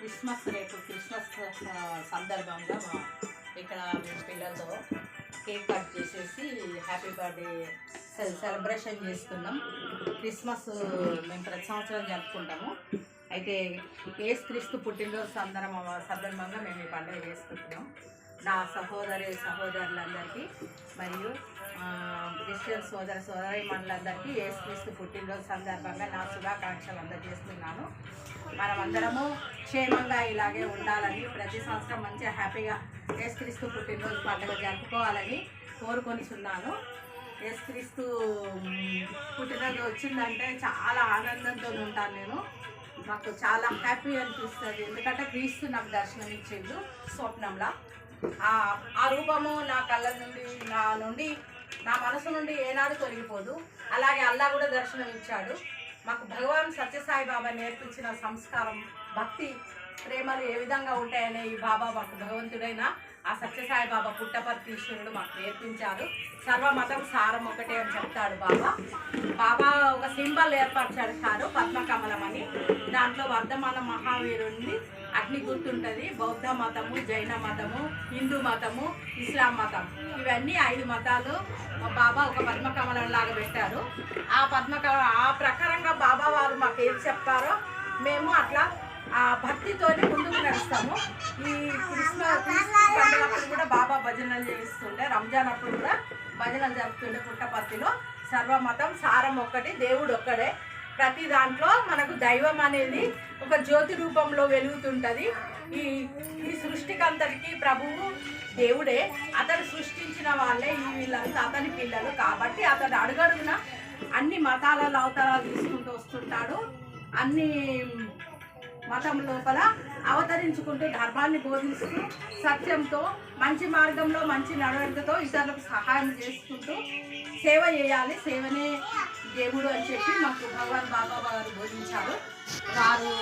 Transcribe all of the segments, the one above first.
Christmas సందర్భంగా ఇక్కడ మేము పిల్లలతో కేక్ కట్ చేసేసి హ్యాపీ బర్త్డే సెలబ్రేషన్ చేస్తున్నాం. క్రిస్మస్ మేము ప్రతి సంవత్సరం జరుపుకుంటాము. అయితే యేసుక్రీస్తు పుట్టినరోజు సందర్భంగా మేము ఈ పండుగ చేసుకుంటున్నాం. నా సహోదరులందరికీ మరియు క్రిస్టియన్ సోదరీమణులందరికీ యేసుక్రీస్తు పుట్టినరోజు సందర్భంగా నా శుభాకాంక్షలు అందజేస్తున్నాను. మనమందరము క్షేమంగా ఇలాగే ఉండాలని, ప్రతి సంవత్సరం మంచిగా హ్యాపీగా యేసుక్రీస్తు పుట్టినరోజు పండుగ జరుపుకోవాలని కోరుకొనిచున్నాను. యేసుక్రీస్తు పుట్టినరోజు వచ్చిందంటే చాలా ఆనందంతో ఉంటాను నేను. నాకు చాలా హ్యాపీ అనిపిస్తుంది. ఎందుకంటే క్రీస్తు నాకు దర్శనం ఇచ్చిండు స్వప్నంలా. ఆ రూపము నా కళ్ళ నుండి నా మనసు నుండి ఏనాడు తొలగిపోదు. అలాగే అల్లా కూడా దర్శనం ఇచ్చాడు. మాకు భగవాన్ సత్యసాయి బాబా నేర్పించిన సంస్కారం, భక్తి, ప్రేమలు ఏ విధంగా ఉంటాయనే ఈ బాబా మాకు భగవంతుడైన ఆ సత్యసాయి బాబా పుట్టపర్తీశ్వరుడు మాకు నేర్పించారు. సర్వమతం సారం ఒకటే అని చెప్తాడు బాబా ఒక సింబల్ ఏర్పరిచాడు సారు, పద్మకమలం అని. దాంట్లో వర్ధమాన మహావీరుని అగ్ని గుర్తుంటుంది. బౌద్ధ మతము, జైన మతము, హిందూ మతము, ఇస్లాం మతం, ఇవన్నీ 5 మతాలు బాబా ఒక పద్మకమలం లాగా పెట్టారు. ఆ ప్రకారంగా బాబా వారు మాకు ఏది చెప్తారో మేము అట్లా భక్తితోనే ముందుకు నడుస్తాము. ఈ క్రిస్మస్ పండుగప్పుడు కూడా బాబా భజనలు చేస్తుండే, రంజాన్ అప్పుడు కూడా భజనలు జరుపుతుండే. పుట్టపర్తిలో సర్వమతం సారం ఒక్కటి, దేవుడు ఒక్కడే. ప్రతి దాంట్లో మనకు దైవం అనేది ఒక జ్యోతి రూపంలో వెలుగుతుంటుంది. ఈ సృష్టికంతటికి ప్రభువు దేవుడే. అతను సృష్టించిన వాళ్ళే వీళ్ళంతా అతని పిల్లలు. కాబట్టి అతను అడుగడుగున అన్ని మతాలలో అవతారాలు తీసుకుంటూ వస్తుంటాడు. అన్ని మతం లోపల అవతరించుకుంటూ ధర్మాన్ని బోధిస్తూ సత్యంతో, మంచి మార్గంలో, మంచి నడవడికతో ఇతరులకు సహాయం చేసుకుంటూ సేవ చేయాలి. సేవనే దేవుడు అని చెప్పి మాకు భగవాన్ బాబా వారు బోధించారు. వారు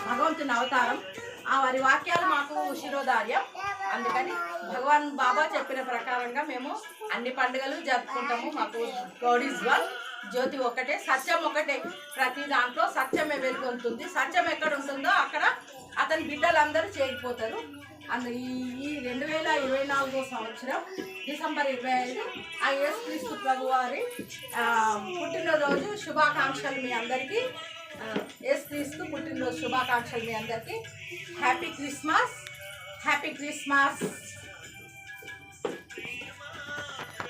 భగవంతుని అవతారం. వారి వాక్యాలు మాకు శిరోధార్యం. అందుకని భగవాన్ బాబా చెప్పిన ప్రకారంగా మేము అన్ని పండుగలు జరుపుకుంటాము. మాకు గాడ్ ఈజ్ వన్, జ్యోతి ఒకటే, సత్యం ఒకటే. ప్రతి దాంట్లో సత్యమే వెలుగొంటుంది. సత్యం ఎక్కడ ఉంటుందో అక్కడ అతని బిడ్డలందరూ చేరిపోతారు. ఈ 2024 సంవత్సరం డిసెంబర్ 25 ఆ యేసుక్రీస్తు ప్రభు వారి పుట్టినరోజు శుభాకాంక్షలు మీ అందరికీ. యేసుక్రీస్తు పుట్టినరోజు శుభాకాంక్షలు మీ అందరికీ. Happy Christmas.